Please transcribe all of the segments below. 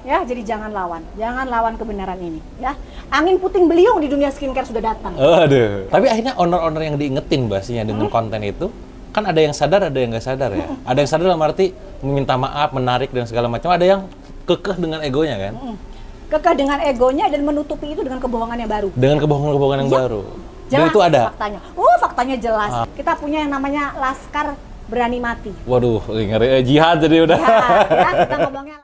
ya. Jadi jangan lawan kebenaran ini, ya. Angin puting beliung di dunia skincare sudah datang. Aduh. Tapi akhirnya owner-owner yang diingetin bahasanya dengan konten itu, kan ada yang sadar, ada yang nggak sadar ya. Ada yang sadar dalam arti meminta maaf, menarik dan segala macam. Ada yang kekeh dengan egonya kan. Kekeh dengan egonya dan menutupi itu dengan kebohongan yang baru. Dengan kebohongan-kebohongan yang baru. Dan Jelas itu ada. faktanya. Faktanya jelas. Kita punya yang namanya Laskar Berani Mati. Waduh, ngeri jihad jadi udah. Ya, kita ngomongnya.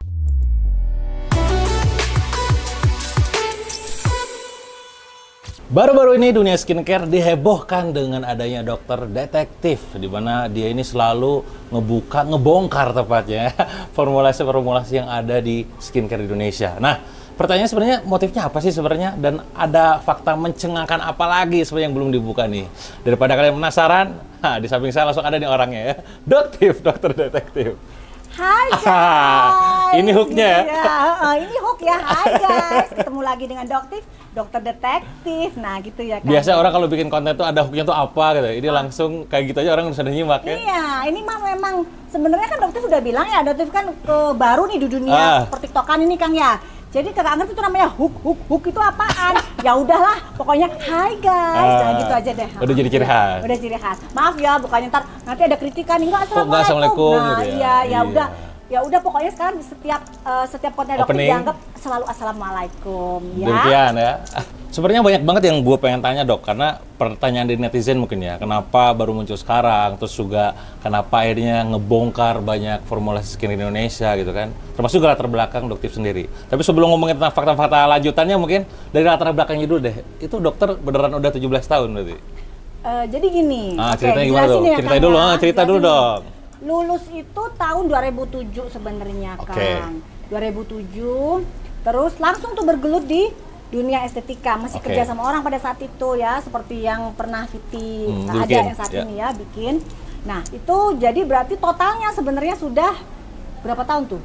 Baru-baru ini dunia skincare dihebohkan dengan adanya dokter detektif, di mana dia ini selalu ngebongkar tepatnya formulasi-formulasi yang ada di skincare Indonesia. Nah, pertanyaannya sebenarnya motifnya apa sih sebenarnya, dan ada fakta mencengangkan apa lagi sebenarnya yang belum dibuka nih. Daripada kalian penasaran, di samping saya langsung ada nih orangnya ya, dokter detektif. Hai guys. Ini hooknya ya. Ini hook ya. Hai guys. Ketemu lagi dengan dokter detektif. Nah, gitu ya kan. Biasa orang kalau bikin konten tuh ada hooknya tuh apa gitu. Ini langsung kayak gitu aja orang sudah nyimak ya. Iya, ini mah memang sebenarnya kan dokter sudah bilang ya, dokter kan baru nih di dunia pertiktokan ini Kang ya. Jadi Kakak ngerti itu namanya hook itu apaan? Ya udahlah, pokoknya hai guys, nah gitu aja deh. Udah jadi ciri khas. Udah ciri khas. Maaf ya, bukannya ntar nanti ada kritikan, enggak assalamualaikum. Nah, gitu ya udah. Ya udah, pokoknya sekarang di setiap konten dokter dianggap selalu assalamualaikum ya. Demikian ya. Sebenarnya banyak banget yang gue pengen tanya dok, karena pertanyaan dari netizen mungkin ya, kenapa baru muncul sekarang, terus juga kenapa akhirnya ngebongkar banyak formulasi skincare Indonesia gitu kan, termasuk juga latar belakang dokter sendiri. Tapi sebelum ngomongin tentang fakta-fakta lanjutannya, mungkin dari latar belakangnya dulu deh, itu dokter beneran udah 17 tahun berarti? Jadi gini, ceritanya gimana dong? Cerita dulu dong. Lulus itu tahun 2007 sebenarnya Kang. 2007, terus langsung tuh bergelut di dunia estetika, masih kerja sama orang pada saat itu ya, seperti yang pernah Viti ada yang saat ini ya bikin. Nah, itu jadi berarti totalnya sebenarnya sudah berapa tahun tuh?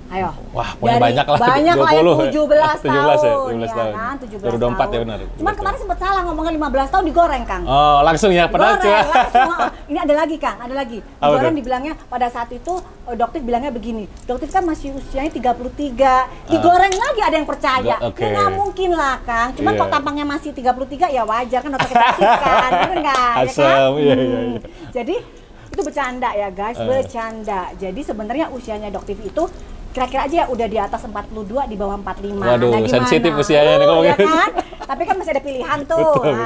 Ayo. Wah, banyak lah. Banyak lah ya, 17 tahun. 17 tahun. Kan? 17 baru 24 tahun. Ya benar. Cuman kemarin sempat salah ngomongnya 15 tahun digoreng, Kang. Oh, langsung ya, padahal langsung. Ini ada lagi, Kang, ada lagi. Digoreng dibilangnya pada saat itu dokter bilangnya begini. Dokter kan masih usianya 33. Digoreng lagi ada yang percaya. Ya nggak mungkin lah, Kang. Cuman kok tampangnya masih 33 ya wajar kan, dokter detektif kan. Bener nggak? Asam, iya. Jadi itu bercanda ya, guys, bercanda. Jadi sebenarnya usianya dokter itu kira-kira aja ya udah di atas 42, di bawah 45. Waduh, nah, sensitif usianya nih kalau ya gitu. kan? Tapi kan masih ada pilihan tuh. Betul.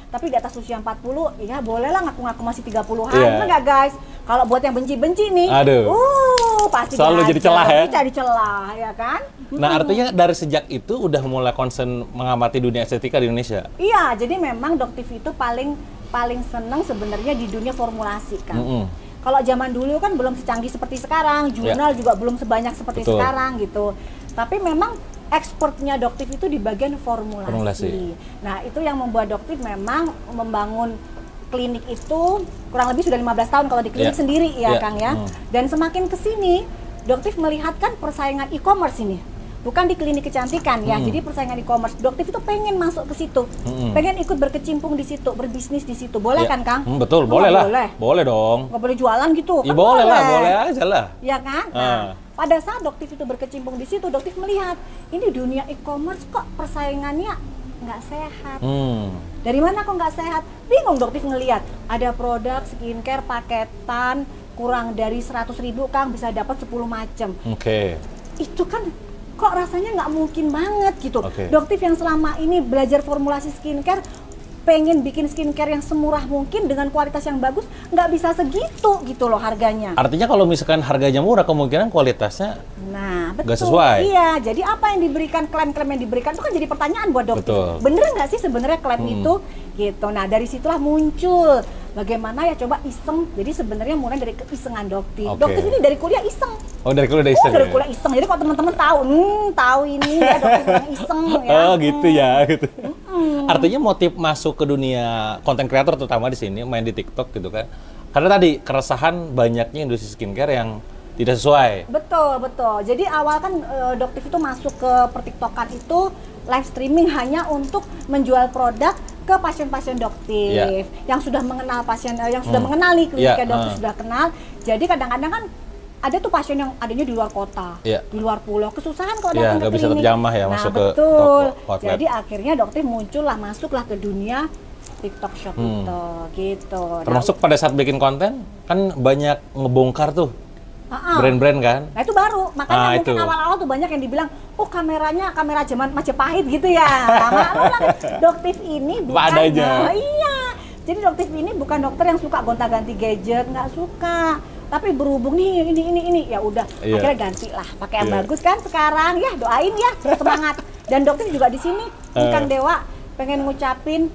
Tapi di atas usia 40, ya boleh lah ngaku-ngaku masih 30-an. Bener nggak guys? Kalau buat yang benci-benci nih, pasti selalu jadi celah ya? Jadi celah, ya kan? Nah, artinya dari sejak itu udah mulai concern mengamati dunia estetika di Indonesia? Iya, jadi memang Doktif itu paling seneng sebenarnya di dunia formulasi kan. Kalau zaman dulu kan belum secanggih seperti sekarang, jurnal juga belum sebanyak seperti sekarang gitu. Tapi memang expertnya Doktif itu di bagian formulasi. Nah, itu yang membuat Doktif memang membangun klinik itu kurang lebih sudah 15 tahun kalau di klinik sendiri ya Kang ya. Dan semakin kesini, Doktif melihat kan persaingan e-commerce ini. Bukan di klinik kecantikan ya, jadi persaingan e-commerce. Doktif itu pengen masuk ke situ, pengen ikut berkecimpung di situ, berbisnis di situ. Boleh kan, Kang? Betul, boleh lah. Boleh dong. Nggak boleh jualan gitu? Ya kan boleh lah, boleh aja lah. Ya kan? Nah, pada saat Doktif itu berkecimpung di situ, Doktif melihat ini dunia e-commerce kok persaingannya nggak sehat. Dari mana kok nggak sehat? Bingung Doktif ngelihat ada produk skincare paketan kurang dari 100.000 Kang bisa dapat 10 macam. Itu kan kok rasanya nggak mungkin banget gitu. Doktif yang selama ini belajar formulasi skincare, pengen bikin skincare yang semurah mungkin dengan kualitas yang bagus, nggak bisa segitu gitu loh harganya. Artinya kalau misalkan harganya murah, kemungkinan kualitasnya nggak sesuai. Iya, jadi apa yang diberikan, klaim-klaim yang diberikan itu kan jadi pertanyaan buat Doktif. Bener nggak sih sebenarnya klaim itu? Gitu. Nah, dari situlah muncul bagaimana ya coba iseng. Jadi sebenarnya mulai dari keisengan Doktif. Doktif ini dari kuliah iseng. Oh, dari kuliah iseng. Dari kuliah iseng. Jadi kalau teman-teman tahu ini ya Doktif yang iseng ya. Oh, gitu ya, gitu. Artinya motif masuk ke dunia konten kreator terutama di sini main di TikTok gitu kan. Karena tadi keresahan banyaknya industri skincare yang tidak sesuai. Betul. Jadi awal kan Doktif itu masuk ke pertiktokan itu live streaming hanya untuk menjual produk ke pasien-pasien Doktif yang sudah mengenal pasien, yang sudah mengenal nih kliniknya Doktif sudah kenal. Jadi kadang-kadang kan ada tuh pasien yang adanya di luar kota, di luar pulau, kesusahan kalau datang ke nggak bisa klinik. terjamah ya, Nah, masuk betul. ke toko outlet. Jadi akhirnya dokter masuklah ke dunia TikTok Shop itu, gitu. Termasuk pada saat bikin konten, kan banyak ngebongkar tuh brand-brand kan. Nah itu baru, makanya mungkin itu. awal-awal tuh banyak yang dibilang, oh kameranya kamera zaman Majapahit gitu ya. Maklum Doktif ini bukan, iya. Jadi Doktif ini bukan dokter yang suka gonta-ganti gadget, nggak suka. Tapi berhubung nih ini ya udah akhirnya gantilah pakai yang bagus kan sekarang ya, doain ya, terus semangat. Dan dokter juga di sini Kang Dewa pengen ngucapin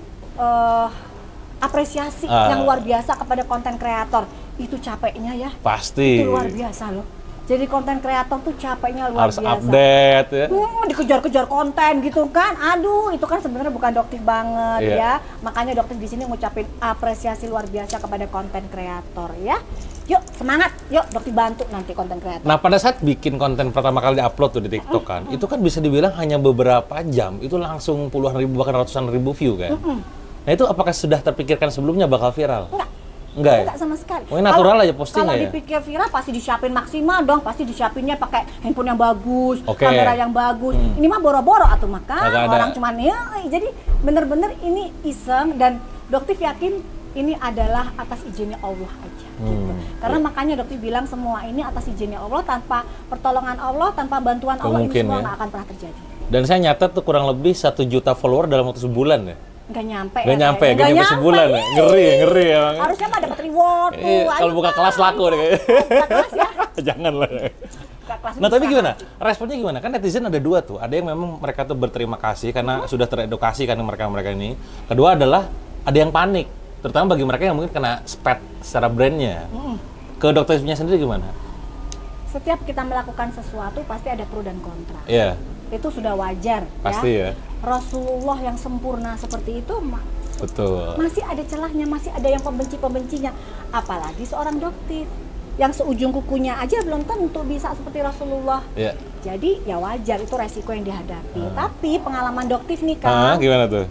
apresiasi yang luar biasa kepada konten kreator. Itu capeknya ya, pasti itu luar biasa loh. Jadi konten kreator tuh capeknya luar harus biasa. Harus update ya. Dikejar-kejar konten gitu kan. Aduh, itu kan sebenarnya bukan dokter banget ya. Makanya dokter di sini ngucapin apresiasi luar biasa kepada konten kreator ya. Yuk semangat, yuk dokter bantu nanti konten kreator. Nah pada saat bikin konten pertama kali diupload tuh di TikTok kan, itu kan bisa dibilang hanya beberapa jam, itu langsung puluhan ribu bahkan ratusan ribu view kan. Nah itu apakah sudah terpikirkan sebelumnya bakal viral? Enggak ya? Enggak sama sekali. Oh, natural aja postingnya ya? Kalau dipikir viral pasti disiapin maksimal dong, pasti disiapinnya pakai handphone yang bagus, kamera yang bagus. Ini mah boro-boro atuh maka orang cuman ya. Jadi bener-bener ini iseng dan dokter yakin ini adalah atas izinnya Allah aja gitu. Karena makanya dokter bilang semua ini atas izinnya Allah, tanpa pertolongan Allah, tanpa bantuan Allah ini semua nggak akan pernah terjadi. Dan saya nyatet tuh kurang lebih 1 juta follower dalam waktu sebulan ya. Nggak nyampe sebulan ya. Ngeri ya. Harusnya mah dapat reward tuh. Kalau buka kelas laku deh kayaknya. Buka kelas ya. Jangan lah. Nah tapi gimana? Responnya gimana? Kan netizen ada dua tuh. Ada yang memang mereka tuh berterima kasih karena sudah teredukasi kan mereka ini. Kedua adalah ada yang panik. Terutama bagi mereka yang mungkin kena spad secara brandnya. Ke dokternya sendiri gimana? Setiap kita melakukan sesuatu pasti ada pro dan kontra. Iya. Itu sudah wajar. Pasti ya. Rasulullah yang sempurna seperti itu, betul. Masih ada celahnya, masih ada yang pembenci-pembencinya. Apalagi seorang dokter yang seujung kukunya aja belum tentu bisa seperti Rasulullah. Iya. Jadi ya wajar, itu resiko yang dihadapi. Tapi pengalaman dokter nih kan, gimana tuh?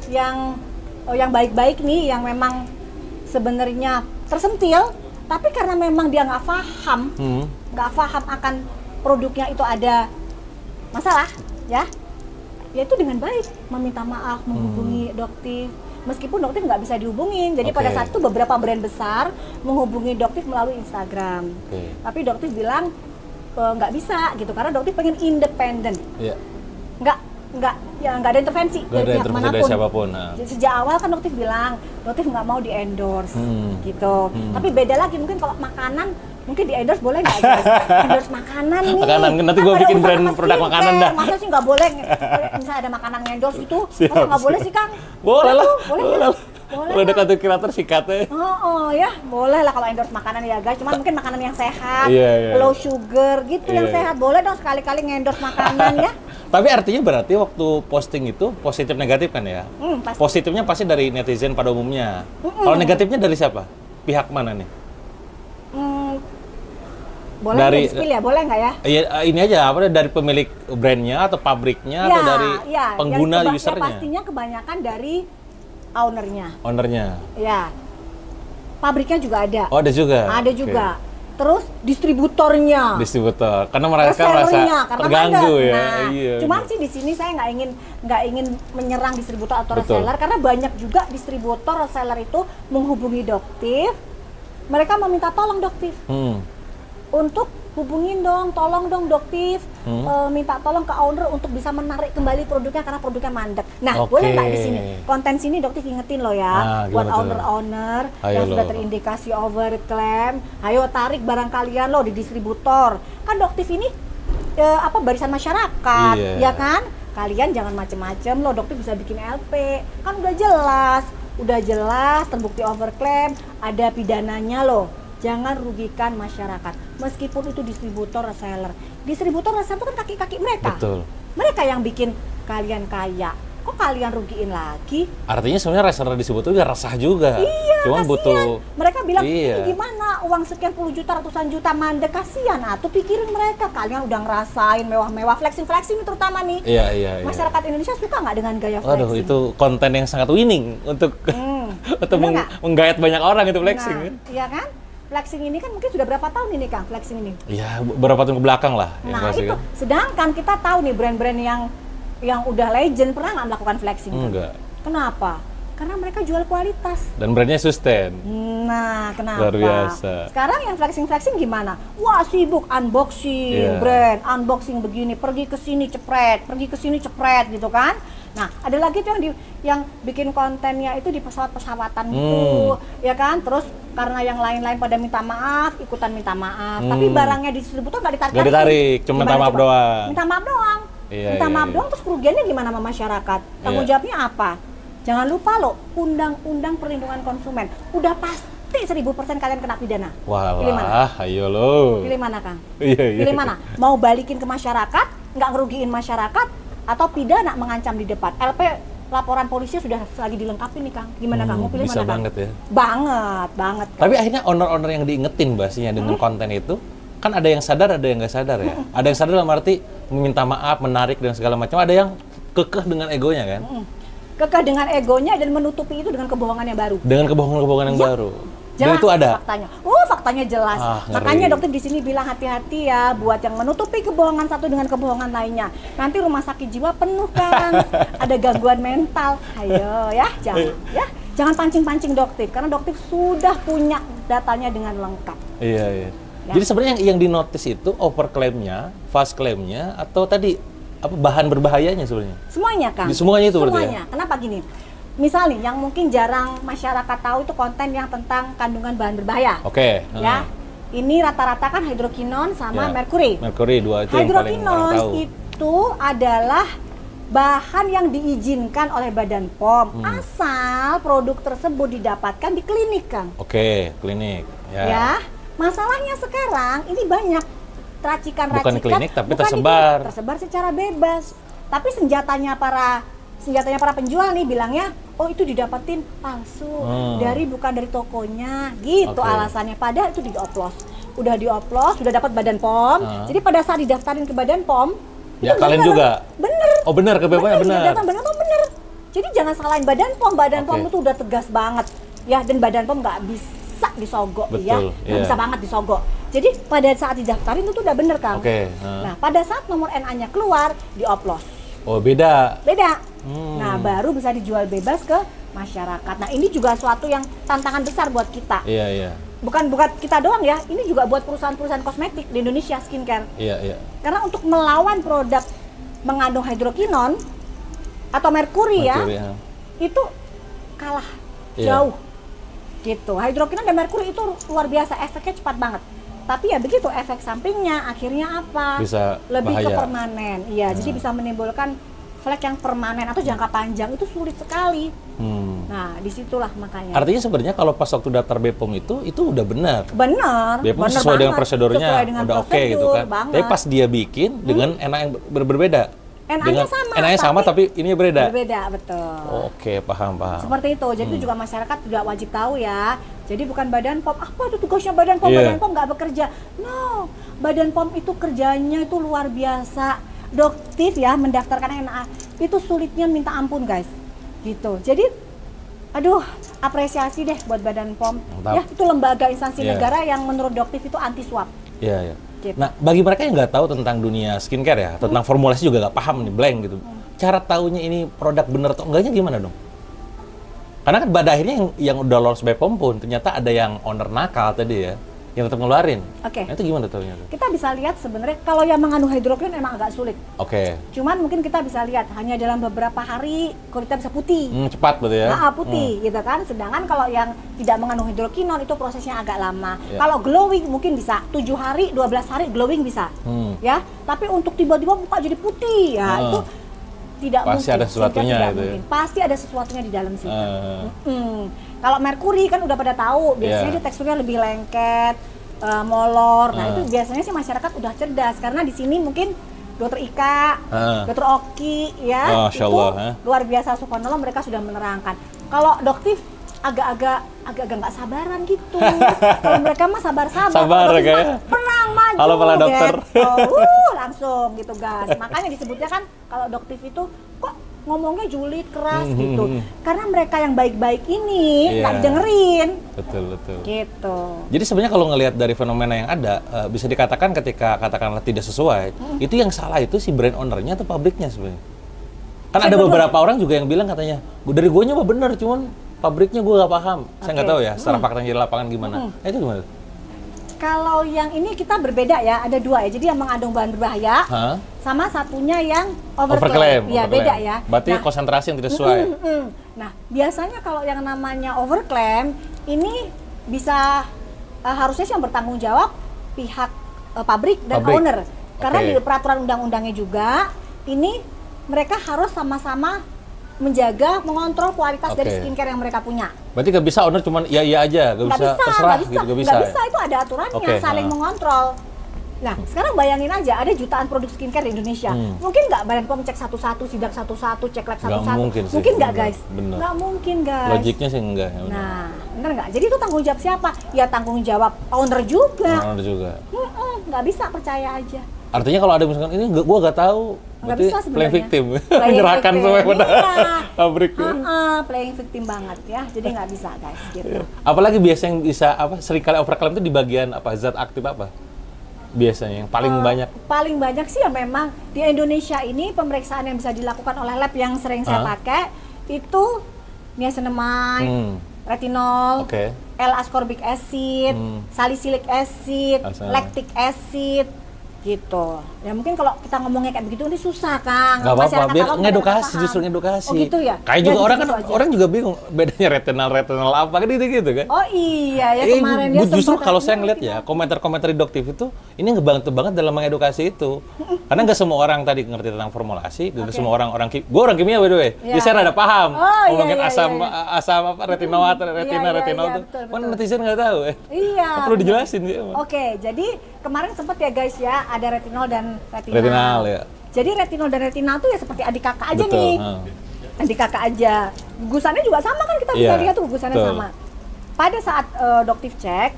Yang baik-baik nih, yang memang sebenarnya tersentil, tapi karena memang dia nggak paham akan produknya itu ada masalah, ya itu dengan baik meminta maaf, menghubungi dokter, meskipun dokter nggak bisa dihubungin. Jadi pada saat itu beberapa brand besar menghubungi dokter melalui Instagram, tapi dokter bilang nggak bisa gitu, karena dokter pengen independen, nggak ada intervensi dari pihak manapun. Dari siapapun. Sejak awal kan dokter bilang dokter nggak mau di endorse gitu. Tapi beda lagi mungkin kalau makanan, mungkin di endorse boleh nggak guys? Endorse makanan nih. Makanan, nanti gue bikin brand produk makanan dah. Masa sih nggak boleh? Misalnya ada makanan endorse gitu, masa nggak boleh sih Kang? Boleh lah. Boleh. Kalau ada konten kreator sikatnya. Ya boleh lah kalau endorse makanan ya guys. Cuman mungkin makanan yang sehat, Iya. low sugar gitu yang sehat. Boleh dong sekali-kali nge-endorse makanan ya. Tapi artinya berarti waktu posting itu positif negatif kan ya? Pasti. Positifnya pasti dari netizen pada umumnya. Kalau negatifnya dari siapa? Pihak mana nih? Boleh dari spill ya, boleh nggak ya? Iya, ini aja apa dari pemilik brandnya atau pabriknya atau dari pengguna usernya? Pastinya kebanyakan dari ownernya. Ya, pabriknya juga ada. Oh ada juga. Ada juga. Terus distributor, karena mereka merasa terganggu ya. Nah, cuman sih di sini saya nggak ingin menyerang distributor atau reseller, karena banyak juga distributor reseller itu menghubungi dokter, mereka meminta tolong dokter untuk hubungin dong, tolong dong dokter, minta tolong ke owner untuk bisa menarik kembali produknya karena produknya mandek. Nah, boleh nggak di sini konten sini dokter ingetin lo ya, buat owner-owner yang sudah terindikasi overclaim, ayo tarik barang kalian lo di distributor. Kan dokter ini barisan masyarakat, ya kan? Kalian jangan macem-macem lo, dokter bisa bikin LP, kan udah jelas terbukti overclaim, ada pidananya lo. Jangan rugikan masyarakat, meskipun itu distributor reseller. Distributor reseller itu kan kaki-kaki mereka. Betul. Mereka yang bikin kalian kaya. Kok kalian rugiin lagi? Artinya sebenarnya reseller distributor juga resah juga. Iya, cuman butuh. Mereka bilang, ini gimana uang sekian puluh juta, ratusan juta mandek, kasihan. Tuh pikirin mereka, kalian udah ngerasain mewah-mewah, flexing terutama nih. Iya. Masyarakat Indonesia suka nggak dengan gaya flexing? Waduh, itu konten yang sangat winning untuk untuk menggayat banyak orang itu flexing. Iya kan? flexing ini kan mungkin sudah berapa tahun ini Kang, flexing ini? Iya, beberapa tahun ke belakang lah. Nah itu, sedangkan kita tahu nih brand-brand yang udah legend pernah nggak melakukan flexing? Enggak. Kenapa? Karena mereka jual kualitas. Dan brandnya sustain. Nah, kenapa? Luar biasa. Sekarang yang flexing gimana? Wah, sibuk unboxing, brand, unboxing begini, pergi ke sini cepret, gitu kan? Nah, ada lagi tuh yang bikin kontennya itu di pesawat-pesawatan gitu, ya kan? Terus karena yang lain-lain pada minta maaf, ikutan minta maaf. Tapi barangnya distributor nggak ditarik. Nggak ditarik, cuma minta maaf doang. Minta maaf doang. Iya, minta maaf doang, terus kerugiannya gimana sama masyarakat? Tanggung jawabnya apa? Jangan lupa loh, Undang-Undang Perlindungan Konsumen. Udah pasti 1000% kalian kena pidana. Pilih mana? Ayo lo. Pilih mana, Kang? Iya. Pilih mana? Mau balikin ke masyarakat, nggak ngerugiin masyarakat, atau pidana mengancam di depan? LP laporan polisi sudah lagi dilengkapi nih, Kang. Gimana, Kang? Mau pilih bisa mana, Kang? banget ya. Banget. Tapi akhirnya owner-owner yang diingetin bahasanya dengan konten itu, kan ada yang sadar, ada yang nggak sadar ya. Ada yang sadar dalam arti meminta maaf, menarik, dan segala macam. Ada yang kekeh dengan egonya kan. Kekeh dengan egonya dan menutupi itu dengan kebohongan yang baru. Dengan kebohongan-kebohongan yang baru. Jelas, dan itu ada. Faktanya jelas. Makanya dokter di sini bilang hati-hati ya buat yang menutupi kebohongan satu dengan kebohongan lainnya. Nanti rumah sakit jiwa penuh kan. Ada gangguan mental. Ayo ya, jangan pancing-pancing dokter karena dokter sudah punya datanya dengan lengkap. Iya. Ya. Jadi sebenarnya yang dinotis itu over-claim-nya, fast claim-nya, atau tadi bahan berbahayanya sebenarnya? Semuanya, Kang. Semuanya itu berarti ya? Kenapa gini? Misal nih, yang mungkin jarang masyarakat tahu itu konten yang tentang kandungan bahan berbahaya. Oke. Ya, ini rata-rata kan hidrokinon sama merkuri. Merkuri, dua itu yang paling orang tahu. Hidrokinon itu adalah bahan yang diizinkan oleh Badan POM asal produk tersebut didapatkan di klinik, Kang. Oke, klinik. Ya, masalahnya sekarang ini banyak racikan-racikan bukan klinik tapi tersebar secara bebas. Tapi senjatanya para penjual nih bilangnya, oh itu didapetin palsu, bukan dari tokonya, gitu alasannya. Padahal itu udah dioplos, sudah dapat Badan POM. Jadi pada saat didaftarin ke Badan POM, ya kalian juga. Bener. Oh bener, ke BPOM bener. Bener. Jadi jangan salahin Badan POM. Badan POM itu udah tegas banget, ya. Dan Badan POM nggak bisa disogok, ya. Nggak bisa banget disogok. Jadi pada saat didaftarin itu udah bener, Kang. Nah, pada saat nomor NA-nya keluar, dioplos. Oh, beda. Nah, baru bisa dijual bebas ke masyarakat. Nah, ini juga suatu yang tantangan besar buat kita. Iya. Bukan kita doang ya, ini juga buat perusahaan-perusahaan kosmetik di Indonesia, skincare. Iya. Karena untuk melawan produk mengandung hidrokinon atau merkuri ya, itu kalah jauh. Gitu. Hidrokinon dan merkuri itu luar biasa, efeknya cepat banget. Tapi ya begitu efek sampingnya akhirnya apa? Bisa lebih bahaya. ke permanen. Iya, jadi bisa menimbulkan flek yang permanen atau jangka panjang, itu sulit sekali. Nah, disitulah makanya. Artinya sebenarnya kalau pas waktu daftar BPOM itu udah benar. Benar. BPOM sesuai dengan prosedurnya, udah oke gitu kan. Tapi pas dia bikin dengan NA yang berbeda. NA-nya sama tapi ini berbeda. Berbeda, betul. Oke, paham. Seperti itu. Jadi juga masyarakat juga wajib tahu ya. Jadi bukan Badan POM, apa itu tugasnya Badan POM? Badan POM nggak bekerja. No, Badan POM itu kerjanya itu luar biasa. Doktif ya, mendaftarkan NA itu sulitnya minta ampun, guys. Gitu. Jadi, aduh, apresiasi deh buat Badan POM. Mantap. Ya, itu lembaga instansi negara yang menurut Doktif itu anti swab. Iya. Gitu. Nah, bagi mereka yang nggak tau tentang dunia skincare ya, tentang formulasi juga nggak paham nih, blank gitu. Cara taunya ini produk bener atau enggaknya gimana dong? Karena kan pada akhirnya yang udah lolos BPOM pun ternyata ada yang owner nakal tadi ya, yang tetap ngeluarin. Oke. Nah, itu gimana taunya? Kita bisa lihat sebenarnya kalau yang mengandung hidrokinon emang agak sulit. Oke. Cuman mungkin kita bisa lihat hanya dalam beberapa hari kulitnya bisa putih. Cepat berarti ya? Nah, putih gitu kan. Sedangkan kalau yang tidak mengandung hidrokinon itu prosesnya agak lama. Ya. Kalau glowing mungkin bisa 7 hari, 12 hari glowing bisa. Ya. Tapi untuk tiba-tiba muka jadi putih ya itu tidak pasti mungkin. Ada sesuatunya itu mungkin. Ya? Pasti ada sesuatunya di dalam situ. Kalau merkuri kan udah pada tahu, biasanya dia teksturnya lebih lengket, molor. Nah, itu biasanya sih masyarakat udah cerdas karena di sini mungkin Dokter Ika, Dokter Oki ya, itu luar biasa, subhanallah, mereka sudah menerangkan. Kalau Doktif agak-agak nggak sabaran gitu. Kalau mereka mah sabar kayak perang maju. Halo para dokter. Gitu. Langsung gitu, guys. Makanya disebutnya kan kalau Doktif itu kok ngomongnya julid, keras gitu. Karena mereka yang baik-baik ini nggak dengerin. Betul. Gitu. Jadi sebenarnya kalau ngelihat dari fenomena yang ada, bisa dikatakan ketika katakanlah tidak sesuai, itu yang salah itu si brand owner-nya atau pabriknya sebenarnya? Kan ada beberapa orang juga yang bilang katanya, dari gue nyoba bener, cuman pabriknya gue nggak paham. Saya nggak tahu ya, secara faktanya di lapangan gimana. Itu gimana? Kalau yang ini kita berbeda ya, ada dua ya. Jadi yang mengandung bahan berbahaya, sama satunya yang overclaim. Ya beda ya. Berarti konsentrasi yang tidak sesuai. Nah biasanya kalau yang namanya overclaim ini bisa harusnya sih yang bertanggung jawab pihak pabrik dan owner. Karena di peraturan undang-undangnya juga ini mereka harus sama-sama menjaga, mengontrol kualitas dari skincare yang mereka punya. Berarti nggak bisa owner cuma iya aja, nggak bisa terserah gitu, nggak bisa. Nggak bisa, itu ada aturannya, saling mengontrol. Nah, sekarang bayangin aja, ada jutaan produk skincare di Indonesia. Mungkin nggak Badan POM cek satu-satu, sidak satu-satu, cek lab satu-satu? Mungkin nggak guys? Nggak mungkin guys. Logiknya sih enggak. Ya, nah, bener nggak? Jadi itu tanggung jawab siapa? Ya tanggung jawab owner juga. Owner juga. Nggak bisa percaya aja. Artinya kalau ada misalkan ini gua nggak tahu, nggak bisa sebenarnya. Playing victim, menyerahkan semua pada pabrik. Playing victim banget ya, jadi nggak bisa guys. Gitu. Apalagi biasanya yang bisa seringkali overclaim itu di bagian zat aktif apa? Biasanya yang paling banyak? Paling banyak sih ya memang di Indonesia ini pemeriksaan yang bisa dilakukan oleh lab yang sering saya pakai itu niacinamide, retinol, L-ascorbic acid, salicylic acid, lactic acid. Gitu. Ya mungkin kalau kita ngomongnya kayak begitu ini susah Kang. Nggak apa-apa, biar ngedukasi, justru ngedukasi. Oh gitu ya? Kayak juga orang kan, orang juga bingung bedanya retinal apa kan gitu kan. Oh iya ya kemarin dia justru kalau saya ngeliat ya, komentar-komentar di Doktif itu, ini ngebantu banget dalam mengedukasi itu. Karena nggak semua orang tadi ngerti tentang formulasi, nggak semua orang gue orang kimia by the way. Jadi saya rada paham. Ngomongin asam apa, retinoat, retinol tuh. Kan netizen nggak tahu. Iya. Perlu dijelasin sih. Oke, jadi kemarin sempat ya guys ya, ada retinol dan retinal. Retinal ya. Jadi retinol dan retinal tuh ya seperti adik kakak aja nih. Adik kakak aja. Gugusannya juga sama kan, kita bisa lihat tuh gugusannya sama. Pada saat Doktif cek,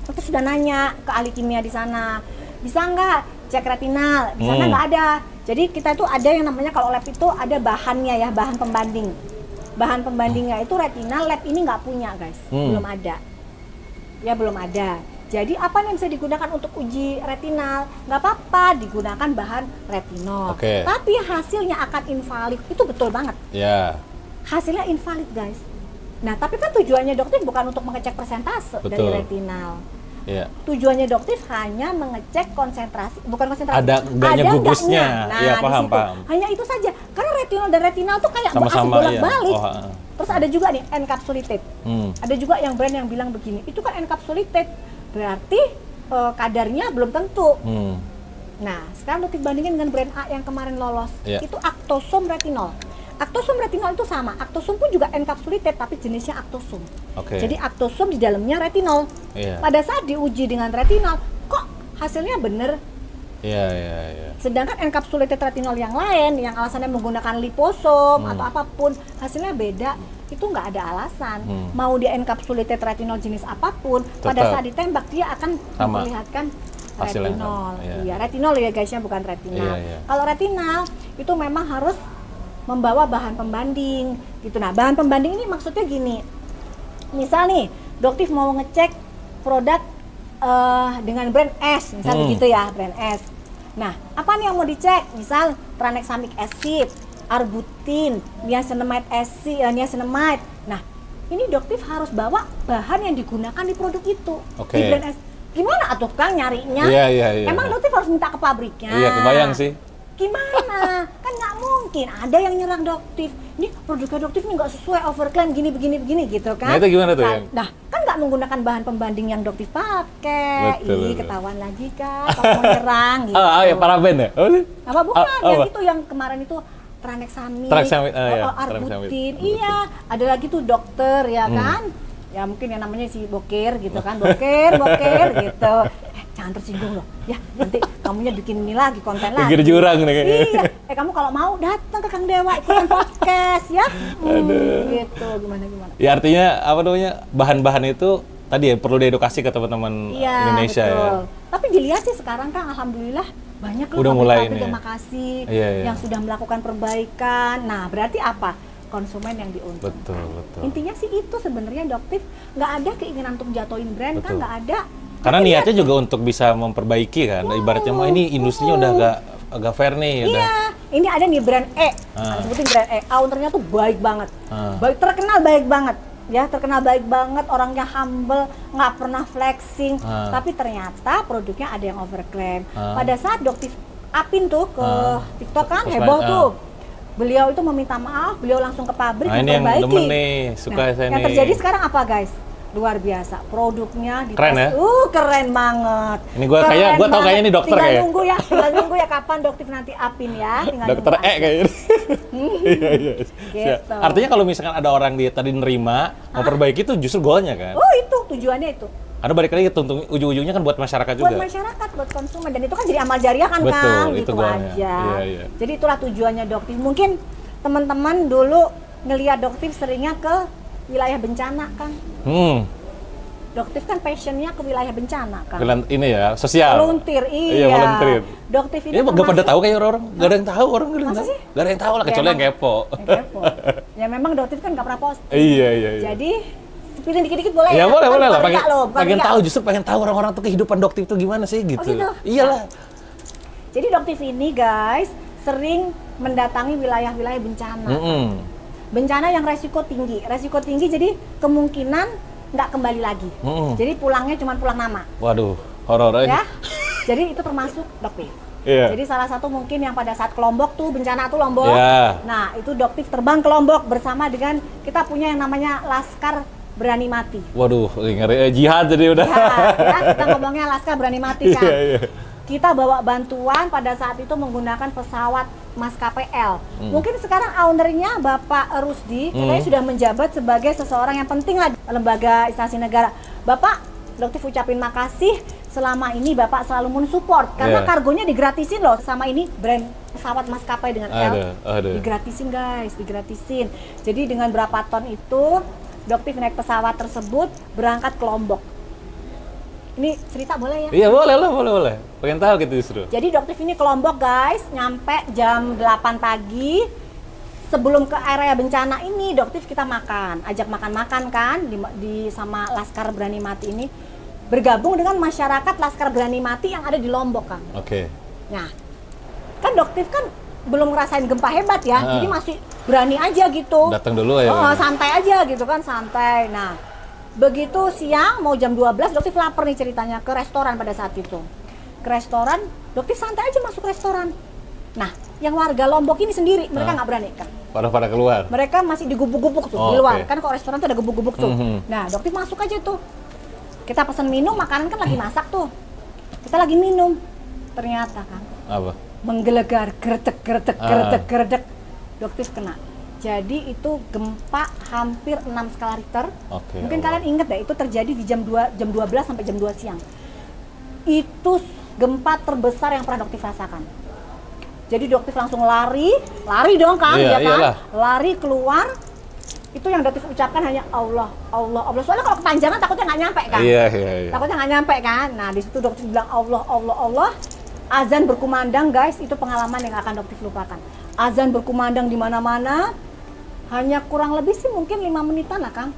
dokter sudah nanya ke ahli kimia di sana, bisa nggak cek retinal? Di sana nggak ada. Jadi kita tuh ada yang namanya kalau lab itu ada bahannya ya, bahan pembanding. Bahan pembandingnya itu retinal, lab ini nggak punya guys, belum ada. Ya belum ada. Jadi apa yang bisa digunakan untuk uji retinal? Nggak apa-apa, digunakan bahan retinol. Tapi hasilnya akan invalid, itu betul banget. Hasilnya invalid guys. Nah tapi kan tujuannya Doktif bukan untuk mengecek persentase dari retinal. Tujuannya Doktif hanya mengecek konsentrasi, bukan konsentrasi. Ada enggaknya gugusnya. Nah, paham. Hanya itu saja. Karena retinol dan retinal tuh kayak asam bolak-balik. Terus ada juga nih encapsulated. Ada juga yang brand yang bilang begini, itu kan encapsulated. Berarti kadarnya belum tentu. Nah, sekarang Doktif bandingin dengan brand A yang kemarin lolos. Itu Actosome retinol. Actosome retinol itu sama. Actosome pun juga encapsulated tapi jenisnya Actosome. Jadi Actosome di dalamnya retinol. Pada saat diuji dengan retinol, kok hasilnya bener? Sedangkan encapsulated retinol yang lain yang alasannya menggunakan liposom atau apapun, hasilnya beda. Itu nggak ada alasan. Mau dia encapsulated retinol jenis apapun, pada saat ditembak dia akan memperlihatkan retinol. Retinol ya guysnya, bukan retinal. Kalau retinal itu memang harus membawa bahan pembanding gitu. Nah, bahan pembanding ini maksudnya gini. Misal nih, Doktif mau ngecek produk dengan brand S, misal begitu ya, brand S. Nah, apa nih yang mau dicek? Misal tranexamic acid, arbutin, niacinamide acid, niacinamide. Nah, ini Doktif harus bawa bahan yang digunakan di produk itu. Di brand S. Gimana atuh Kang nyarinya? Emang Doktif harus minta ke pabriknya? Kebayang sih. Gimana? Kan nggak mungkin ada yang nyerang Doktif. Ini produknya Doktif ini nggak sesuai, overclaim begini gitu kan? Nah itu gimana tuh? Nah, kan nggak menggunakan bahan pembanding yang Doktif pakai. Ketahuan lagi kan kalau mau nyerang gitu. Paraben ya? Apa bukan? Yang itu yang kemarin itu tranexamide, arbutin. Iya, ada lagi tuh dokter ya kan? Ya mungkin yang namanya si Boker gitu kan, Boker gitu. Jangan tersinggung loh, ya nanti kamunya bikin ini lagi, konten lagi. Bikin jurang nih kayaknya. Iya, kamu kalau mau datang ke Kang Dewa ikutan podcast ya. Gitu, gimana. Ya artinya apa namanya, bahan-bahan itu tadi ya perlu diedukasi ke teman-teman Indonesia. Betul. Ya. Tapi dilihat sih sekarang Kang, alhamdulillah banyak loh Udah mulai pabrik ini ya? yang makasih, Iya, iya. yang sudah melakukan perbaikan. Nah, berarti apa? Konsumen yang diuntungkan. Betul. Intinya sih itu sebenarnya Doktif, nggak ada keinginan untuk jatuhin brand kan, Betul. nggak ada. Karena Tapi niatnya juga untuk bisa memperbaiki kan. Ibaratnya mah ini industrinya udah agak fair nih, udah. Iya, ini ada nih brand E. Ah. Sebutin brand E. Ownernya tuh baik banget. Ah. Baik, terkenal baik banget. Ya, terkenal baik banget, orangnya humble, nggak pernah flexing. Ah. Tapi ternyata produknya ada yang overclaim. Ah. Pada saat Doktif upin tuh ke TikTok kan, Sosmed, heboh tuh. Beliau itu meminta maaf, beliau langsung ke pabrik Nah, ini yang memperbaiki. demen nih, suka saya yang nih. terjadi sekarang apa guys? Luar biasa, produknya di Keren ya? keren banget. Ini gua tahu banget. kayaknya ini dokter tinggal kayak. tinggal nunggu ya kapan Doktif nanti upin ya. Tinggal Dokter nunggu E aja. kayaknya. Iya. Gitu. Artinya kalau misalkan ada orang dia tadi nerima, memperbaiki itu justru goalnya kan. Oh itu tujuannya itu. Karena balik lagi ujung-ujungnya kan buat masyarakat juga. Buat masyarakat, buat konsumen, dan itu kan jadi amal jariah kan, Betul, Kang, itu gitu goalnya. aja. Iya. Jadi itulah tujuannya Doktif. Mungkin teman-teman dulu ngelihat Doktif seringnya ke wilayah bencana, Kang. Doktif kan passionnya ke wilayah bencana, Kang. Ini ya, sosial. Volunteer, iya. volunteer. Doktif ini Ini nggak pada termasuk- tahu kayak orang-orang. Nggak ada yang tahu orang nggak ada yang Masa tahu. sih? Nggak ada yang tahu lah, Ya, kecuali yang emang. kepo. Yang kepo. Ya memang Doktif kan nggak pernah posting. Iya. Jadi spirin dikit-dikit boleh Ya boleh Kan lah. bukan Pengen, riak loh, bukan pengen riak. tahu, justru pengen tahu orang-orang tuh kehidupan Doktif tuh gimana sih gitu. gitu? Iyalah. Jadi Doktif ini guys sering mendatangi wilayah-wilayah bencana. Bencana yang resiko tinggi jadi kemungkinan nggak kembali lagi. Jadi pulangnya cuma pulang nama. Waduh, horor aja. Ya. Jadi itu termasuk Doktif. Iya. Jadi salah satu mungkin yang pada saat ke Lombok tuh, bencana tuh Lombok. Iya. Nah, itu Doktif terbang ke Lombok bersama dengan kita punya yang namanya Laskar Berani Mati. Waduh, ngeri jihad jadi udah. Ya, kita ngomongnya Laskar Berani Mati kan. Iya. Kita bawa bantuan pada saat itu menggunakan pesawat maskapai L. Mungkin sekarang ownernya Bapak Rusdi, katanya sudah menjabat sebagai seseorang yang penting lah di lembaga instansi negara. Bapak, Doktif ucapin makasih, selama ini Bapak selalu mensupport karena Iya. kargonya digratisin loh. Sama ini brand pesawat maskapai dengan L. Aduh. Digratisin guys, digratisin. Jadi dengan berapa ton itu, Doktif naik pesawat tersebut berangkat ke Lombok. Ini cerita boleh ya? Iya, boleh. Pengen tahu gitu justru. Jadi Doktif ini ke Lombok guys, nyampe jam 8 pagi. Sebelum ke area bencana ini, Doktif kita makan, ajak makan-makan kan di sama Laskar Berani Mati ini. Bergabung dengan masyarakat Laskar Berani Mati yang ada di Lombok, Kang. Oke. Nah, kan Doktif kan belum ngerasain gempa hebat ya, jadi masih berani aja gitu. Datang dulu ya. Santai aja gitu kan, santai. Nah, begitu siang mau jam 12 Doktif lapar nih ceritanya ke restoran pada saat itu. Ke restoran, Doktif santai aja masuk restoran. Nah, yang warga Lombok ini sendiri mereka nggak berani kan. Pada keluar. Mereka masih digubuk-gubuk tuh di luar. Kan kalau restoran tuh ada gubuk-gubuk tuh. Nah, Doktif masuk aja tuh. Kita pesan minum, makanan kan lagi masak tuh. Kita lagi minum. Ternyata kan Apa? menggelegar, geredek. Doktif kena. Jadi itu gempa hampir 6 skala Richter. Oke. Mungkin kalian inget ya, itu terjadi di jam 12 sampai jam 2 siang. Itu gempa terbesar yang pernah Doktif rasakan. Jadi Doktif langsung lari dong Kang, Iya, ya kan? iyalah. Lari keluar. Itu yang Doktif ucapkan hanya Allah. Soalnya kalau kepanjangan takutnya nggak nyampe kan? Iya. Takutnya nggak nyampe kan? Nah di situ Doktif bilang Allah. Azan berkumandang guys, itu pengalaman yang akan Doktif lupakan. Azan berkumandang di mana-mana. Hanya kurang lebih sih mungkin 5 menitan lah Kang.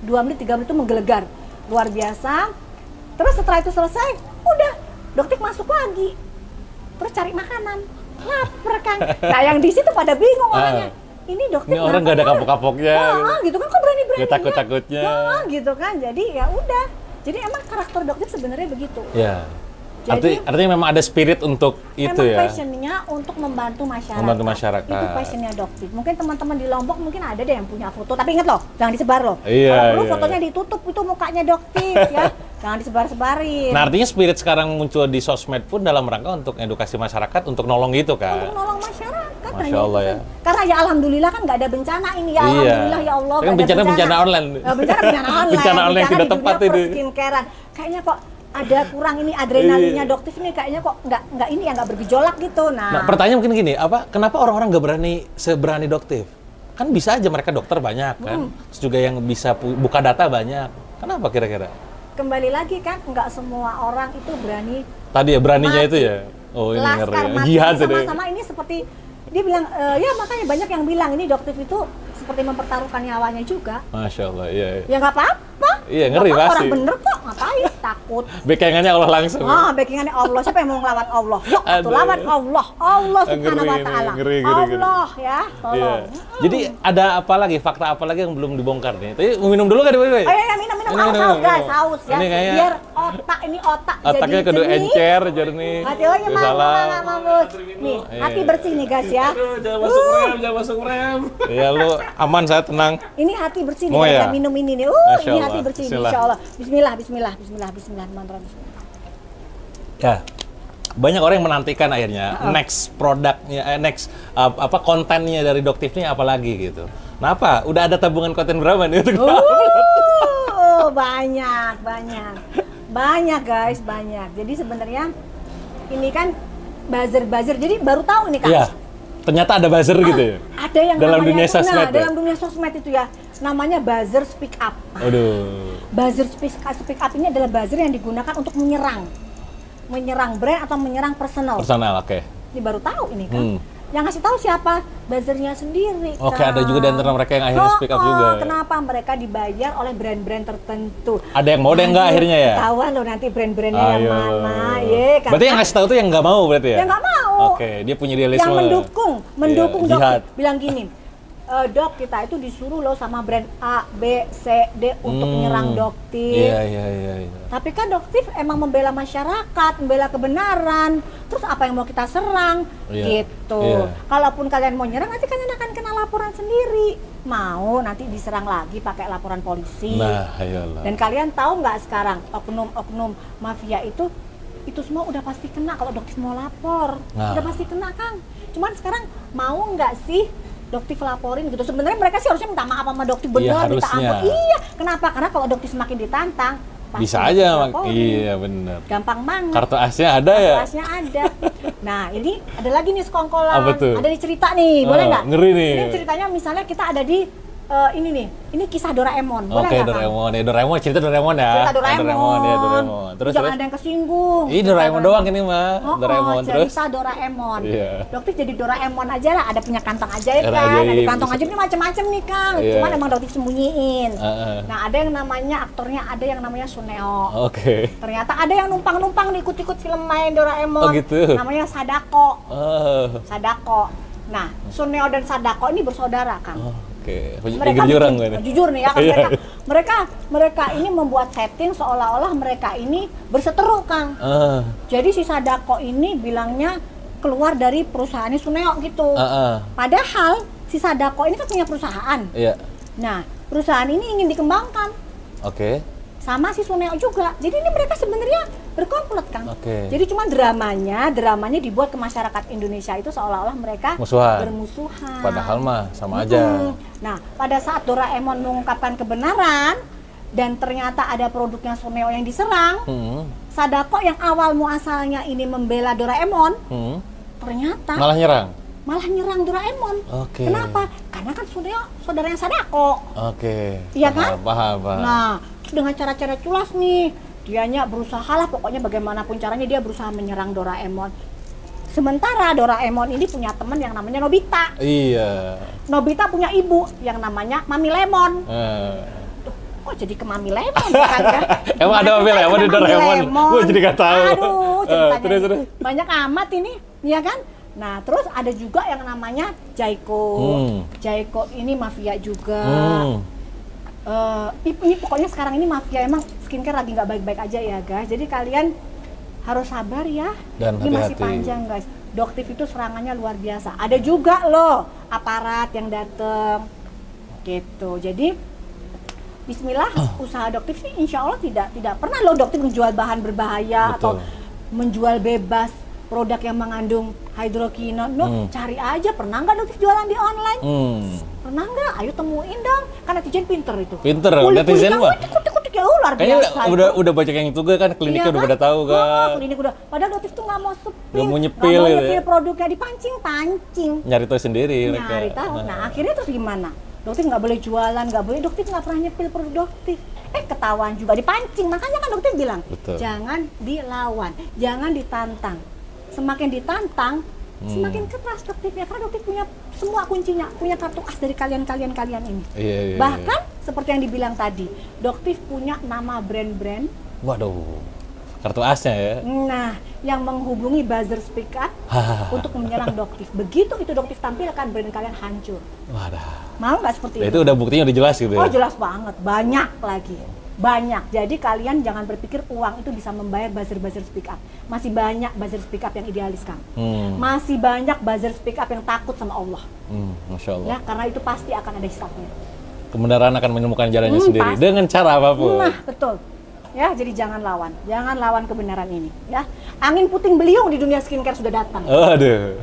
2 menit, 3 menit itu menggelegar. Luar biasa. Terus setelah itu selesai, udah Doktif masuk lagi. Terus cari makanan. Lapar Kang. Nah yang di situ pada bingung orangnya. Ini Doktif Ini orang nggak ada kapok-kapoknya. gitu kan, kok berani-berani. Nggak takut-takutnya. Gitu kan. Jadi ya udah. Jadi emang karakter Doktif sebenarnya begitu. Ya. Jadi- Artinya memang ada spirit untuk itu Memang ya. passionnya untuk membantu masyarakat. Membantu masyarakat. Itu passionnya Doktif. Mungkin teman-teman di Lombok mungkin ada deh yang punya foto. Tapi inget loh, jangan disebar loh. Iya, Kalau perlu iya. fotonya ditutup, itu mukanya Doktif ya. Jangan disebar-sebarin. Nah, artinya spirit sekarang muncul di sosmed pun dalam rangka untuk edukasi masyarakat untuk nolong gitu Untuk kan. nolong masyarakat. Masya hanya Allah itu ya. saja. Karena ya alhamdulillah kan nggak ada bencana ini ya. Iya. Alhamdulillah ya Allah. Kan nggak ada bencana online. Bencana online. Bencana online yang tidak di tepat dunia ini. perskincarean. Kayaknya kok ada kurang ini adrenalinnya Doktif nih, kayaknya kok nggak ini ya, nggak bergejolak gitu. Nah, pertanyaan mungkin gini, kenapa orang-orang nggak seberani Doktif? Kan bisa aja mereka dokter banyak kan, terus juga yang bisa buka data banyak. Kenapa kira-kira? Kembali lagi kan, nggak semua orang itu berani Tadi ya beraninya mati. itu ya. Oh, ini Laskar ngeri. Mati. Jihad deh. Sama-sama ini seperti dia bilang, ya makanya banyak yang bilang ini Doktif itu seperti mempertaruhkan nyawanya juga. Masya Allah, iya. Ya nggak apa-apa. Iya, ngeri Nggak apa-apa, pasti. Orang bener kok, ngapain takut. Backingannya Allah langsung. Backingannya Allah. Siapa yang mau ngelawan Allah? Yuk, Aduh. lawan Allah. Allah Subhanahu wa Ta'ala. Ngeri. Allah ya, tolong. Iya. Jadi ada apa lagi, fakta apa lagi yang belum dibongkar nih? Tadi mau minum dulu kan, Boy? Oh iya, minum. Haus guys, haus ya. Ini kayaknya Biar otak otaknya jadi kudu jernih. encer, jernih. Hati oh ya, mampus. Nih, hati bersih nih guys ya. Aduh, jangan masuk rem. Iya, lu aman, saya tenang. Ini hati bersih nih, Mau ya? kita minum ini nih. Masya Ini Allah. hati bersih nih, Bismillah. insya Allah. Bismillahirrahmanirrahim. Ya, banyak orang yang menantikan akhirnya next produknya, next kontennya dari Doktif ini apa lagi gitu. Nah apa? Udah ada tabungan konten berapa nih untuk Banyak guys, banyak. Jadi sebenarnya ini kan buzzer. Jadi baru tahu nih kan. Iya, ternyata ada buzzer gitu ya? Ada yang dalam namanya dunia sosmed ya? dalam dunia sosmed itu ya, namanya buzzer speak up. Aduh. Buzzer speak up ini adalah buzzer yang digunakan untuk menyerang brand atau menyerang personal. Personal, oke. Ini baru tahu ini kan. Yang ngasih tahu siapa? Buzzernya sendiri. Oke, kan. ada juga di antara mereka yang akhirnya speak up juga. Kenapa? Mereka dibayar oleh brand-brand tertentu. Ada yang mau, ada yang enggak akhirnya ya? Ketahuan loh nanti brand-brandnya yang Ayo. mana. Kan. Berarti yang ngasih tahu tuh yang nggak mau berarti ya? Yang nggak mau. Oke, dia punya idealisme. Yang mendukung Iya, Dok. jihad. Bilang gini, Dok, kita itu disuruh loh sama brand A, B, C, D untuk menyerang Doktif. Iya. Tapi kan Doktif emang membela masyarakat, membela kebenaran. Terus apa yang mau kita serang? Iya. Gitu. Iya. Kalaupun kalian mau nyerang, nanti kalian akan kena laporan sendiri. Mau nanti diserang lagi pakai laporan polisi. Nah, ayolah. Dan kalian tahu nggak sekarang oknum-oknum mafia itu semua udah pasti kena kalau Doktif mau lapor. Nah. Udah pasti kena, Kang. Cuman sekarang mau nggak sih Doktif laporin gitu? Sebenarnya mereka sih harusnya minta maaf sama Doktif, bener, Iya, minta harusnya. ampun. Iya, kenapa? Karena kalau Doktif semakin ditantang, pasti Bisa aja, dilaporin. iya benar. Gampang banget. Kartu asnya ada ya? Kertasnya ada. Nah, ini ada lagi nih sekongkolan. Apa tuh? Ada di cerita nih, boleh nggak? Ngeri nih. Ini ceritanya misalnya kita ada di ini nih. Ini kisah Doraemon. Boleh Oke, nggak, Kang? Doraemon. Ya, Doraemon, cerita Doraemon ya. Cerita Doraemon. Ya, Doraemon. Terus, Jangan terus? ada yang kesinggung. Ih, Doraemon doang ini mah. Doraemon terus. Cerita Doraemon. Iya. Doktif jadi Doraemon aja lah. Ada punya kantong ajaib Kantong kan. ajaib. Ada kantong ajaib ini macam-macam nih, Kang. Iya. Cuman emang Doktif sembunyiin. Heeh. Nah, ada yang namanya aktornya, ada yang namanya Suneo. Oke. Ternyata ada yang numpang-numpang ikut-ikut film main Doraemon. Oh, gitu. Namanya Sadako. Oh. Sadako. Nah, Suneo dan Sadako ini bersaudara, Kang. Oke. Mereka Jujur bikin- gue nih. jujur nih ya kan, Iya. mereka ini membuat setting seolah-olah mereka ini berseteru, Kang. Jadi si Sadako ini bilangnya keluar dari perusahaannya Suneo gitu. Padahal si Sadako ini kan punya perusahaan. Iya. Nah, perusahaan ini ingin dikembangkan Oke. sama si Suneo juga. Jadi ini mereka sebenarnya berkomplot, Kang. Oke. Jadi cuma dramanya dibuat ke masyarakat Indonesia itu seolah-olah mereka Musuhan. bermusuhan. Padahal mah sama aja. Nah, pada saat Doraemon mengungkapkan kebenaran dan ternyata ada produknya Suneo yang diserang, Sadako yang awal muasalnya ini membela Doraemon, ternyata Malah nyerang. nyerang Doraemon. Oke. Kenapa? Karena kan Suneo saudaranya Sadako. Oke. Iya kan? Paham. Nah, terus dengan cara-cara culas nih, dianya berusaha lah, pokoknya bagaimanapun caranya dia berusaha menyerang Doraemon. Sementara Doraemon ini punya teman yang namanya Nobita. Iya. Nobita punya ibu yang namanya Mami Lemon. Duh, kok jadi ke Mami Lemon kan ya? Emang ada Mami Lemon di Doraemon? Gue jadi nggak tahu. Aduh, ceritanya Terus. banyak amat ini, ya kan? Nah, terus ada juga yang namanya Jaiko. Jaiko ini mafia juga. Ini pokoknya sekarang ini mafia, emang skincare lagi nggak baik-baik aja ya, guys. Jadi kalian harus sabar ya. Dan ini masih hati-hati. panjang, guys. Doktif itu serangannya luar biasa. Ada juga loh aparat yang dateng gitu. Jadi Bismillah, usaha Doktif ini insya Allah tidak pernah loh Doktif menjual bahan berbahaya. Betul. Atau menjual bebas produk yang mengandung hidroquinone. Cari aja, pernah nggak Doktif jualan di online? Pernah nggak? Ayo temuin dong. Kan netizen pinter itu. Pinter, Kulik-kulik netizen kamu mah. Kutik-kutik ya luar Kayaknya biasa. udah banyak yang juga kan, kliniknya udah pada tahu kan. Klinik udah. Padahal Doktif tuh nggak mau sepil. Nggak mau nyepil nggak mau gitu nyepil ya. produknya, dipancing-pancing. Nyari tahu sendiri mereka. Nyari tahu. Nah, akhirnya terus gimana? Doktif nggak boleh jualan, nggak boleh. Doktif nggak pernah nyepil produk Doktif. Ketahuan juga, dipancing. Makanya kan Doktif bilang, Betul. jangan dilawan, jangan ditantang. semakin ditantang, semakin keras Doktifnya, karena Doktif punya semua kuncinya, punya kartu as dari kalian ini. Iya. Bahkan seperti yang dibilang tadi, Doktif punya nama brand-brand. Waduh, kartu asnya ya. Nah, yang menghubungi buzzer speak up untuk menyerang Doktif. Begitu itu Doktif tampilkan, brand kalian hancur. Wadah. Mau nggak seperti Itu udah buktinya udah jelas gitu ya? Oh jelas banget, banyak lagi. Banyak, jadi kalian jangan berpikir uang itu bisa membayar buzzer speak up. Masih banyak buzzer speak up yang idealis kan. Masih banyak buzzer speak up yang takut sama Allah. Masya Allah. Ya, karena itu pasti akan ada hisabnya. Kebenaran akan menemukan jalannya sendiri, pasti. dengan cara apapun. Nah, betul. Ya, jadi jangan lawan kebenaran ini. Ya, angin puting beliung di dunia skincare sudah datang. Aduh.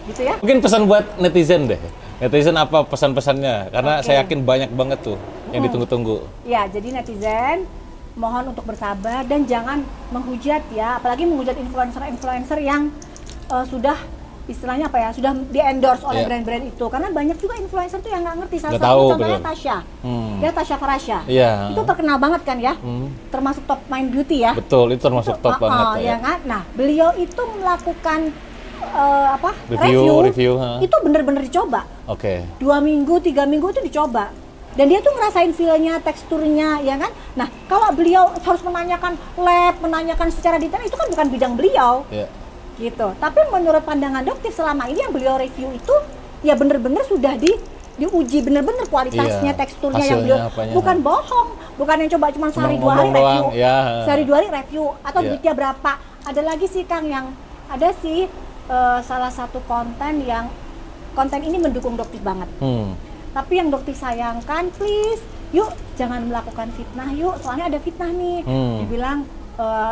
Gitu ya. Mungkin pesan buat netizen deh. Netizen apa pesan-pesannya? Karena saya yakin banyak banget tuh yang ditunggu-tunggu. Ya, jadi netizen mohon untuk bersabar dan jangan menghujat ya, apalagi menghujat influencer yang sudah istilahnya apa ya, sudah di-endorse oleh brand-brand itu. Karena banyak juga influencer tuh yang nggak ngerti. Salah satu contohnya Tasya. Ya, Tasya Farasya. Iya. Itu terkenal banget kan ya. Termasuk top Mind Beauty ya. Betul, itu termasuk top banget ya kan. Nah, beliau itu melakukan review. Itu bener-bener dicoba. Oke. 2 minggu, 3 minggu itu dicoba. Dan dia tuh ngerasain feel-nya, teksturnya, ya kan? Nah, kalau beliau harus menanyakan lab, menanyakan secara detail, itu kan bukan bidang beliau. Yeah. Gitu. Tapi menurut pandangan Doktif selama ini yang beliau review itu, ya bener-bener sudah diuji bener-bener kualitasnya, teksturnya yang beliau, bukan bohong. Bukan yang coba cuma sehari 2 hari review. Sehari 2 hari review, atau duitnya berapa. Ada lagi sih Kang yang, ada sih salah satu konten ini mendukung Doktif banget. Tapi yang Doktif sayangkan, please, yuk jangan melakukan fitnah yuk, soalnya ada fitnah nih. Dibilang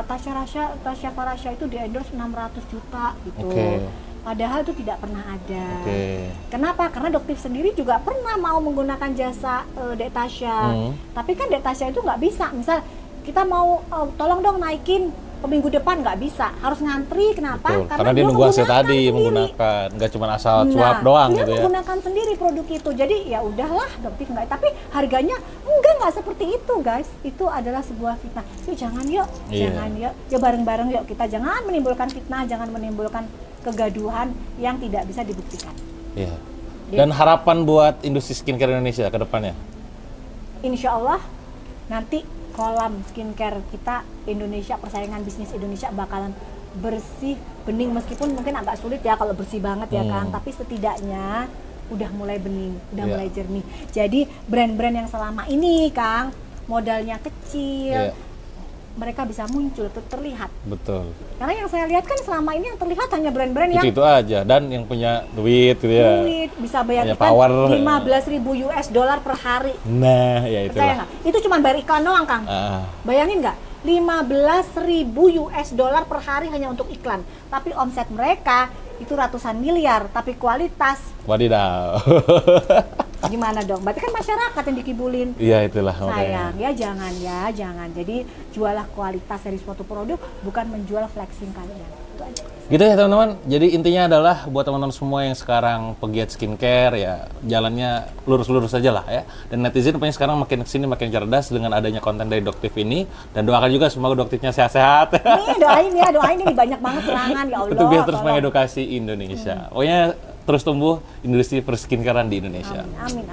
Tasya Farasya itu di-endorse 600 juta gitu. Padahal itu tidak pernah ada. Kenapa? Karena Doktif sendiri juga pernah mau menggunakan jasa Dek Tasya. Tapi kan Dek Tasya itu nggak bisa. Misal kita mau tolong dong naikin ke minggu depan, nggak bisa, harus ngantri. Kenapa? Betul. Karena dia nunggu hasil tadi menggunakan, nggak cuma asal cuap doang gitu ya. Dia menggunakan sendiri produk itu, jadi ya udahlah Doktif nggak. Tapi harganya nggak seperti itu guys. Itu adalah sebuah fitnah. Yuk jangan jangan yuk bareng-bareng yuk kita jangan menimbulkan fitnah, jangan menimbulkan kegaduhan yang tidak bisa dibuktikan. Iya. Dan harapan buat industri skincare Indonesia ke depannya? Insya Allah nanti kolam skincare kita Indonesia, persaingan bisnis Indonesia bakalan bersih, bening, meskipun mungkin agak sulit ya kalau bersih banget ya Kang, tapi setidaknya udah mulai bening, udah mulai jernih. Jadi brand-brand yang selama ini Kang modalnya kecil, mereka bisa muncul, terlihat. Betul. Karena yang saya lihat kan selama ini yang terlihat hanya brand-brand yang itu aja, dan yang punya duit gitu ya. Duit, bisa bayar power. 15.000 US dollar per hari. Nah, ya itulah. Itu cuma bayar iklan doang Kang. Bayangin nggak? 15.000 US dollar per hari hanya untuk iklan. Tapi omset mereka itu ratusan miliar, tapi kualitas. Wadidaw. Gimana dong? Berarti kan masyarakat yang dikibulin. Iya, itulah. Sayang, jangan. Jadi jualah kualitas dari suatu produk, bukan menjual flexing kalian. Itu aja. Gitu ya teman-teman. Jadi intinya adalah buat teman-teman semua yang sekarang pegiat skincare ya, jalannya lurus-lurus aja lah ya. Dan netizen punya sekarang makin kesini makin cerdas dengan adanya konten dari Doktif ini, dan doakan juga semoga Doktifnya sehat-sehat. Nih doain ini banyak banget serangan ya Allah. Betul, biar terus mengedukasi Indonesia. Pokoknya terus tumbuh industri perskincarean di Indonesia. Amin.